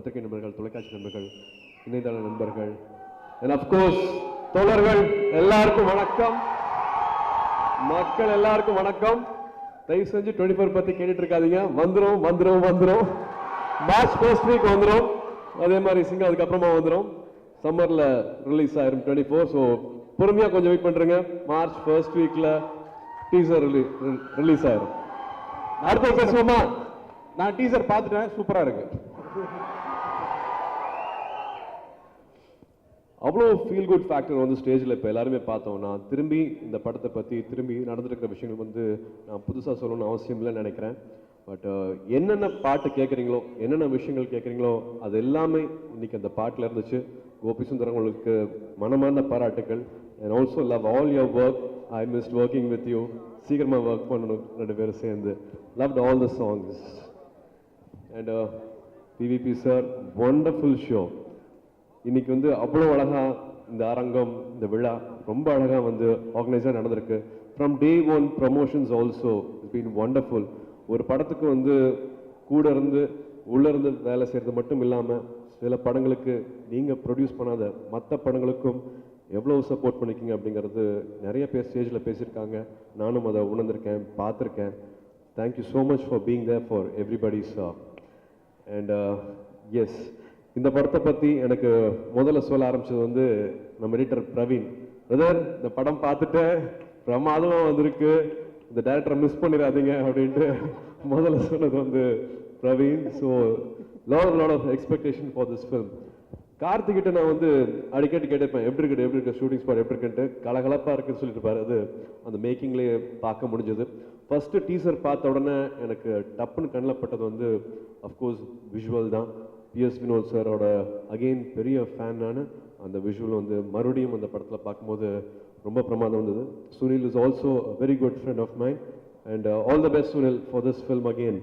பத்திரிகை நண்பர்கள், தொலைக்காட்சி நண்பர்கள், இணையதள நண்பர்கள், and of course தோழர்கள் எல்லாருக்கும் வணக்கம். மக்கள் எல்லாருக்கும் வணக்கம். தயவு செஞ்சு 24 பத்தி கேட்டுட்டு இருக்காதீங்க. வந்துரும் மார்ச் ஃபர்ஸ்ட் வீக் வந்துரும். அதே மாதிரி சிங்கிள் அதுக்கப்புறமா வந்துரும். சம்மர்ல ரிலீஸ் ஆயிரும் 24. ஸோ பொறுமையா கொஞ்சம் வெயிட் பண்றீங்க. மார்ச் ஃபர்ஸ்ட் வீக்ல டீசர் ரிலீஸ் ஆயிரும். அடுத்த பேசுவோமா? நான் டீசர் பார்த்துட்டேன், சூப்பரா இருக்கு. அவ்வளோ ஃபீல் குட் ஃபேக்டர் வந்து ஸ்டேஜில் இப்போ எல்லாருமே பார்த்தோம். நான் திரும்பி இந்த படத்தை பற்றி திரும்பி நடந்துருக்கிற விஷயங்கள் வந்து நான் புதுசாக சொல்லணும்னு அவசியம் இல்லைன்னு நினைக்கிறேன். பட் என்னென்ன பாட்டு கேட்குறீங்களோ, என்னென்ன விஷயங்கள் கேட்குறீங்களோ அது எல்லாமே இன்னைக்கு அந்த பாட்டில் இருந்துச்சு. கோபி சுந்தரம் உங்களுக்கு மனமார்ந்த பாராட்டுக்கள். And also love all your work. I missed working with you. சீக்கிரமாக ஒர்க் பண்ணணும் ரெண்டு பேரும் சேர்ந்து. Loved all the songs. And PVP sir, wonderful show. இன்னைக்கு வந்து அவ்வளோ அழகா இந்த அரங்கம், இந்த விழா ரொம்ப அழகா வந்து ஆர்கனைஸாக நடந்திருக்கு. From day one promotions also it's been wonderful. ஒரு படத்துக்கு வந்து கூட இருந்து உள்ள இருந்து வேலை செய்யறது மட்டும் இல்லாமல் சில படங்களுக்கு நீங்கள் ப்ரொடியூஸ் பண்ணாத மற்ற படங்களுக்கும் எவ்வளோ சப்போர்ட் பண்ணிக்கிங்க அப்படிங்கிறது நிறைய பேர் ஸ்டேஜில் பேசியிருக்காங்க. நானும் அதை உணர்ந்திருக்கேன், பார்த்துருக்கேன். Thank you so much for being there for everybody's. And yes, இந்த படத்தை பற்றி எனக்கு முதல்ல சொல்ல ஆரம்பிச்சது வந்து நம்ம எடிட்டர் பிரவீன். பிரதர், இந்த படம் பார்த்துட்டு பிரமாதமாக வந்திருக்கு, இந்த டைரக்டரை மிஸ் பண்ணிடாதீங்க அப்படின்ட்டு முதல்ல சொன்னது வந்து Praveen. So lot of expectation for this film. கார்த்திகிட்ட நான் வந்து அடிக்கடி கேட்டுப்பேன், எப்படி இருக்கு ஷூட்டிங் ஸ்பாட் எப்படி இருக்குன்ட்டு. கலகலப்பாக இருக்குன்னு சொல்லிட்டு இருப்பாரு. அது அந்த மேக்கிங்லேயே பார்க்க முடிஞ்சது. ஃபர்ஸ்ட் டீசர் பார்த்த உடனே எனக்கு டப்புன்னு கண்ணில் பட்டது வந்து அஃப்கோர்ஸ் விஷுவல் தான். பிஎஸ் வினோத் சாரோட அகெயின் பெரிய ஃபேன் நான். அந்த விஷுவல் வந்து மறுபடியும் அந்த படத்தில் பார்க்கும்போது ரொம்ப பிரமாதம் வந்தது. Sunil is also very good friend of mind. And all the best Sunil for this film again.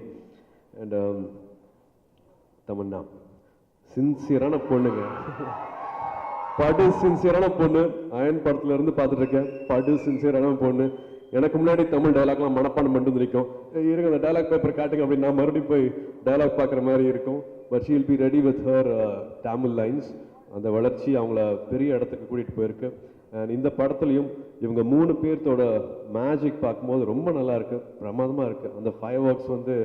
And Tamannaah சின்சியரான பொண்ணுங்க. படு சின்சியரான பொண்ணு. அயன் படத்துல இருந்து பார்த்துட்டு இருக்கேன். படு சின்சியரான பொண்ணு. எனக்கு முன்னாடி தமிழ் டைலாக்லாம் மனப்பாடம் பண்ணிட்டு இருக்கும். இருங்க அந்த டைலாக் பேப்பர் காட்டுங்க அப்படின்னு நான் மறுபடியும் போய் டைலாக் பார்க்குற மாதிரி இருக்கும். But she will be ready with her Tamil lines. அந்த வளர்ச்சி அவங்கள பெரிய இடத்துக்கு கூட்டிகிட்டு போயிருக்கு. அண்ட் இந்த படத்துலையும் இவங்க 3 பேர்த்தோட மேஜிக் பார்க்கும்போது ரொம்ப நல்லா இருக்கு, பிரமாதமாக இருக்கு. அந்த ஃபயர் ஒர்க்ஸ் வந்து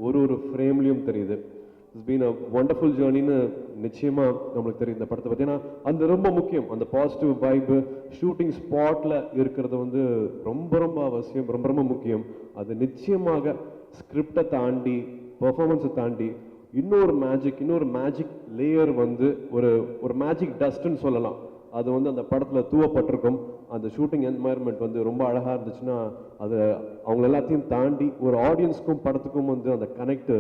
ஒரு ஃப்ரேம்லையும் தெரியுது. இட்ஸ் பீன் அ ஒண்டர்ஃபுல் ஜேர்னின்னு நிச்சயமாக நம்மளுக்கு தெரியும் இந்த படத்தை பற்றி. ஏன்னா அந்த ரொம்ப முக்கியம், அந்த பாசிட்டிவ் வைப்பு ஷூட்டிங் ஸ்பாட்டில் இருக்கிறது வந்து ரொம்ப அவசியம், ரொம்ப முக்கியம். அது நிச்சயமாக ஸ்கிரிப்டை தாண்டி பெர்ஃபார்மன்ஸை தாண்டி இன்னொரு மேஜிக் லேயர் வந்து ஒரு மேஜிக் டஸ்ட்ன்னு சொல்லலாம். அது வந்து அந்த படத்தில் தூவப்பட்டிருக்கும். அந்த ஷூட்டிங் என்வாயர்மெண்ட் வந்து ரொம்ப அழகாக இருந்துச்சுன்னா அது அவங்க எல்லாத்தையும் தாண்டி ஒரு ஆடியன்ஸ்க்கும் படத்துக்கும் வந்து அந்த கனெக்ட்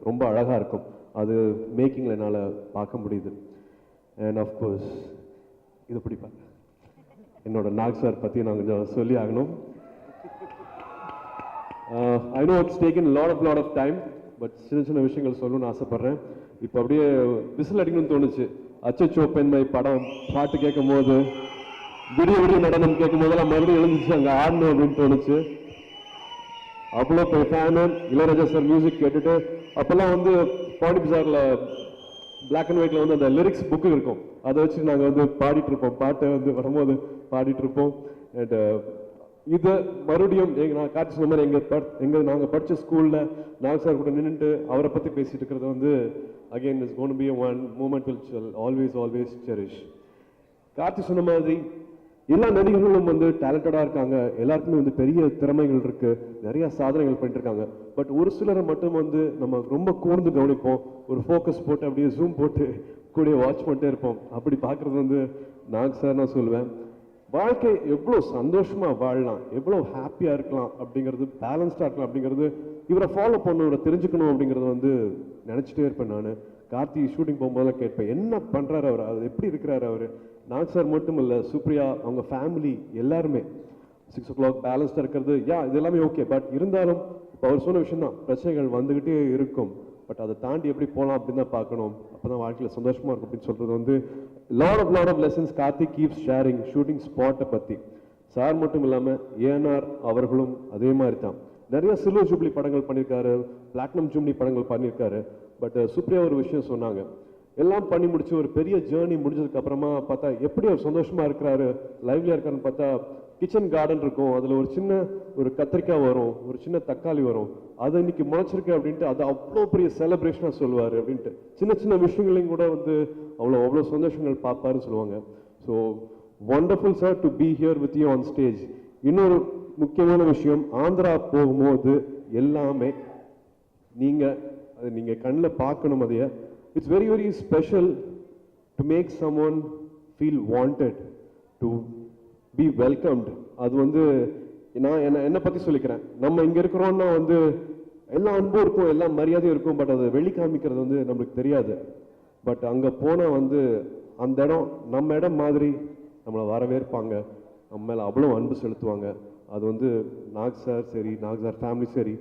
ரொம்ப அழகாக இருக்கும். அது மேக்கிங்கில் என்னால் பார்க்க முடியுது. அண்ட் ஆஃப்கோர்ஸ் இது பிடிப்பாங்க என்னோட நாக் சார் பற்றி நான் கொஞ்சம் சொல்லி ஆகணும். I know it's taken lot of time. But சின்ன விஷயங்கள் சொல்லணும்னு ஆசைப்பட்றேன். இப்போ அப்படியே விசில் அடிக்கணும்னு தோணுச்சு. அச்சோ பெண்மை படம் பாட்டு கேட்கும் போது, விடிய நடனம் கேட்கும் போதெல்லாம் மறுபடியும் எழுந்துச்சு அங்கே ஆடணும் அப்படின்னு தோணுச்சு. அவ்வளோ போய் ஃபேனு. இளையராஜா சார் மியூசிக் கேட்டுட்டு அப்போல்லாம் வந்து பாடி பஜாரில் பிளாக் அண்ட் ஒயிட்ல வந்து அந்த லிரிக்ஸ் புக்கு இருக்கும். அதை வச்சு நாங்கள் வந்து பாடிட்டு இருப்போம். பாட்டை வந்து வரும்போது பாடிட்டு இருப்போம். அண்ட் இதை மறுபடியும் நான் காட்சி சொன்ன மாதிரி நாங்கள் படித்த ஸ்கூலில் நாக் சார் கூட நின்றுட்டு அவரை பற்றி பேசிட்டு இருக்கிறது வந்து again is gone be one moment will always cherish. Karthi சொன்ன மாதிரி எல்லா நடிகர்களும் வந்து டேலண்டடாக இருக்காங்க. எல்லாருக்குமே வந்து பெரிய திறமைகள் இருக்கு, நிறைய சாதனைகள் பண்ணிட்டு இருக்காங்க. பட் ஒரு சிலரை மட்டும் வந்து நம்ம ரொம்ப கூர்ந்து கவனிப்போம். ஒரு ஃபோக்கஸ் போட்டு அப்படியே ஜூம் போட்டு கூட வாட்ச் பண்ணிட்டே இருப்போம். அப்படி பார்க்கறது வந்து நாக் சார் நான் சொல்லுவேன். வாழ்க்கை எவ்வளோ சந்தோஷமா வாழலாம், எவ்வளோ ஹாப்பியா இருக்கலாம் அப்படிங்கிறது, பேலன்ஸ்டா இருக்கலாம் அப்படிங்கிறது இவரை ஃபாலோ பண்ண தெரிஞ்சுக்கணும் அப்படிங்கிறது வந்து நினைச்சிட்டே இருப்பேன் நான். கார்த்தி ஷூட்டிங் போகும்போதெல்லாம் கேட்பேன், என்ன பண்றாரு அவர், அது எப்படி இருக்கிறாரு அவர். நாக் சார் மட்டும் இல்லை, சுப்ரியா, அவங்க ஃபேமிலி எல்லாருமே 6 o'clock பேலன்ஸ்டா இருக்கிறது இது எல்லாமே ஓகே. பட் இருந்தாலும் இப்போ அவர் சொன்ன விஷயம் தான், பிரச்சனைகள் வந்துகிட்டே இருக்கும். பட் அதை தாண்டி எப்படி போகலாம் அப்படின்னு தான் பார்க்கணும். அப்போதான் வாழ்க்கையில் சந்தோஷமா இருக்கும் அப்படின்னு சொல்றது வந்து lot of lessons Karthik keeps sharing shooting ஸ்பாட்டை பற்றி. சார் மட்டும் இல்லாமல் ஏஎன்ஆர் அவர்களும் அதே மாதிரி தான் நிறைய சில்வர் ஜூப்ளி படங்கள் பண்ணியிருக்காரு, பிளாட்டினம் ஜூப்ளி படங்கள் பண்ணியிருக்காரு. பட் சுப்ரியா ஒரு விஷயம் சொன்னாங்க, எல்லாம் பண்ணி முடிச்சு ஒரு பெரிய ஜேர்னி முடிஞ்சதுக்கு அப்புறமா பார்த்தா எப்படி அவர் சந்தோஷமா இருக்கிறாரு, லைவ்லியா இருக்காருன்னு பார்த்தா கிச்சன் கார்டன் இருக்கும், அதுல ஒரு சின்ன ஒரு கத்திரிக்காய் வரும், ஒரு சின்ன தக்காளி வரும், அது இன்னைக்கு முளைச்சிருக்கு அப்படின்ட்டு அது அவ்வளோ பெரிய செலிப்ரேஷனா சொல்லுவாரு அப்படின்ட்டு சின்ன சின்ன விஷயங்களையும் கூட வந்து அவ்வளோ சந்தோஷங்கள் பார்ப்பாருன்னு சொல்லுவாங்க. So wonderful sir to be here with you on stage. இன்னொரு முக்கியமான விஷயம், ஆந்திரா போகும்போது எல்லாமே நீங்க கண்ணில் பார்க்கணும். அதைய it's very very special to make someone feel wanted, to be welcomed. அது வந்து நான் என்னை பற்றி சொல்லிக்கிறேன். நம்ம இங்கே இருக்கிறோம்னா வந்து எல்லா அன்பும் இருக்கும், எல்லா மரியாதையும் இருக்கும், பட் அதை வெளி காமிக்கிறது வந்து நம்மளுக்கு தெரியாது. பட் அங்கே போனால் வந்து அந்த இடம் நம்ம இடம் மாதிரி நம்மளை வரவேற்பாங்க, நம்ம மேலே அவ்வளோ அன்பு செலுத்துவாங்க. அது வந்து நாக் சார் சரி, நாக் சார் ஃபேமிலி சரி,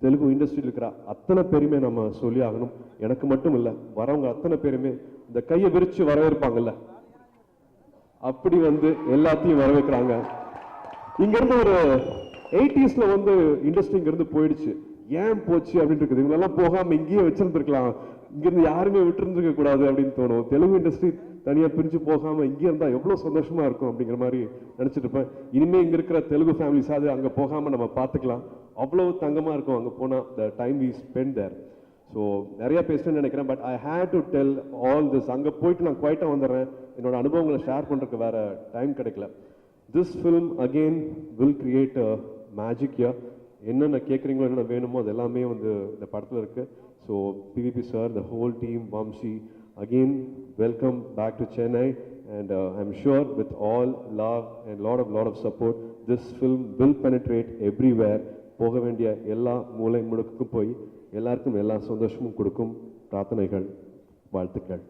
தெலுங்கு இண்டஸ்ட்ரியில் இருக்கிற அத்தனை பேருமே நம்ம சொல்லி ஆகணும். எனக்கு மட்டும் இல்லை, வரவங்க அத்தனை பேருமே இந்த கையை விரிச்சு வரவேற்பாங்கல்ல, அப்படி வந்து எல்லாத்தையும் வரவேற்கிறாங்க. இங்கிருந்து ஒரு 80s வந்து இண்டஸ்ட்ரி இங்கிருந்து போயிடுச்சு. ஏன் போச்சு அப்படின்னு இருக்குது. இவங்களெல்லாம் போகாம இங்கேயே வச்சிருந்துருக்கலாம், இங்கிருந்து யாருமே விட்டுருந்துருக்க கூடாது அப்படின்னு தோணும். தெலுங்கு இண்டஸ்ட்ரி தனியாக பிரிஞ்சு போகாம இங்கே இருந்தால் எவ்வளோ சந்தோஷமா இருக்கும் அப்படிங்கிற மாதிரி நினச்சிட்டு இருப்பேன். இனிமேல் இங்கே இருக்கிற தெலுங்கு ஃபேமிலிஸ் அது அங்கே போகாமல் நம்ம பார்த்துக்கலாம், அவ்வளோ தங்கமாக இருக்கும் அங்கே போனால், the time we spend there. So நிறைய பேசுறேன்னு நினைக்கிறேன், but I had to tell all this. அங்கே போயிட்டு நான் குவைட்டாக வந்துடுறேன், என்னோட அனுபவங்களை ஷேர் பண்ணுறதுக்கு வேற டைம் கிடைக்கல. This film again will create a magic year. என்னென்ன கேட்குறீங்களோ, என்னென்ன வேணுமோ அது எல்லாமே வந்து இந்த படத்தில் இருக்கு. So PVP sir, the whole team, Vamsi, again welcome back to Chennai, and I'm sure with all love and lot of support this film will penetrate everywhere. போக வேண்டிய எல்லா மூலை முடுக்குக்கும் போய் எல்லாருக்கும் எல்லா சந்தோஷமும் கொடுக்கும். பிரார்த்தனைகள், வாழ்த்துக்கள்.